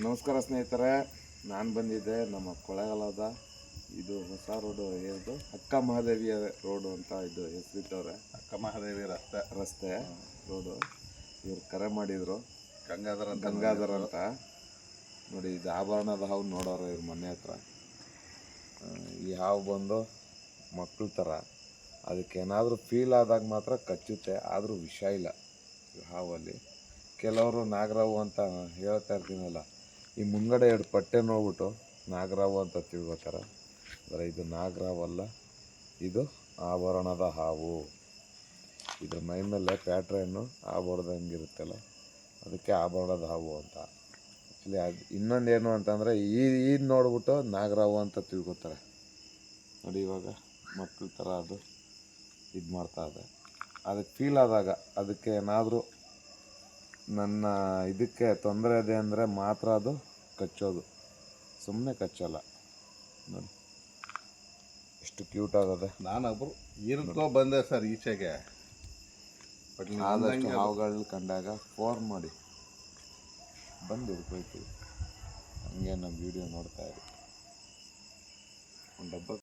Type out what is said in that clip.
ನಮಸ್ಕಾರ ಸ್ನೇಹಿತರೆ, ನಾನು ಬಂದಿದ್ದೆ ನಮ್ಮ ಕೊಳ್ಳೇಗಾಲದ ಇದು ಹೊಸ ರೋಡು ಏನು ಅಕ್ಕ ಮಹಾದೇವಿಯ ರೋಡು ಅಂತ ಇದು ಹೆಸರಿಟ್ಟವ್ರೆ. ಅಕ್ಕ ಮಹಾದೇವಿ ರಸ್ತೆ ರೋಡು ಇವ್ರು ಕರೆ ಮಾಡಿದರು, ಗಂಗಾಧರ್ ಅಂತ. ನೋಡಿ, ಇದು ಆಭರಣದ ಹಾವು ನೋಡೋರು ಇವ್ರ ಮನೆ ಹತ್ರ. ಈ ಹಾವು ಬಂದು ಮಕ್ಕಳ ಥರ, ಅದಕ್ಕೇನಾದರೂ ಫೀಲ್ ಆದಾಗ ಮಾತ್ರ ಕಚ್ಚುತ್ತೆ, ಆದರೂ ವಿಷ ಇಲ್ಲ ಈ ಹಾವಲ್ಲಿ. ಕೆಲವರು ನಾಗರಾವು ಅಂತ ಹೇಳ್ತಾ ಇರ್ತೀನಲ್ಲ, ಈ ಮುಂದ್ಗಡೆ ಎರಡು ಪಟ್ಟೆ ನೋಡ್ಬಿಟ್ಟು ನಾಗರಾವು ಅಂತ ತಿಳ್ಕೊತಾರೆ. ಆದರೆ ಇದು ನಾಗರಾವಲ್ಲ, ಇದು ಆಭರಣದ ಹಾವು. ಇದ್ರ ಮೈ ಮೇಲೆ ಪ್ಯಾಟ್ರನ್ನು ಆಭರಣದಂಗಿರುತ್ತಲ್ಲ, ಅದಕ್ಕೆ ಆಭರಣದ ಹಾವು ಅಂತ. ಆ್ಯಕ್ಚುಲಿ ಅದು ಇನ್ನೊಂದೇನು ಅಂತಂದರೆ, ಇದು ನೋಡ್ಬಿಟ್ಟು ನಾಗರಾವು ಅಂತ ತಿಳ್ಕೊತಾರೆ. ನೋಡಿ, ಇವಾಗ ಮಕ್ಕಳ ಥರ ಅದು ಇದು ಮಾಡ್ತಾ ಇದೆ. ಅದಕ್ಕೆ ಫೀಲ್ ಆದಾಗ, ಅದಕ್ಕೆ ಏನಾದರೂ ನನ್ನ ಇದಕ್ಕೆ ತೊಂದರೆ ಇದೆ ಅಂದರೆ ಮಾತ್ರ ಅದು ಕಚ್ಚೋದು, ಸುಮ್ಮನೆ ಕಚ್ಚಲ್ಲ. ನೋಡಿ ಎಷ್ಟು ಕ್ಯೂಟ್ ಆಗೋದೆ. ನಾನೊಬ್ರು ಇರ್ಕೋ ಬಂದೆ ಸರ್ ಈಚೆಗೆ. ಆದಷ್ಟು ಹಾವುಗಳನ್ನ ಕಂಡಾಗ ಫೋನ್ ಮಾಡಿ ಬಂದು ಹಿಡ್ಕೊಳ್ತೀವಿ. ಹಂಗೆ ನಮ್ಮ ವಿಡಿಯೋ ನೋಡ್ತಾ ಇರಿ. ಒಂದು ಡಬ್ಬ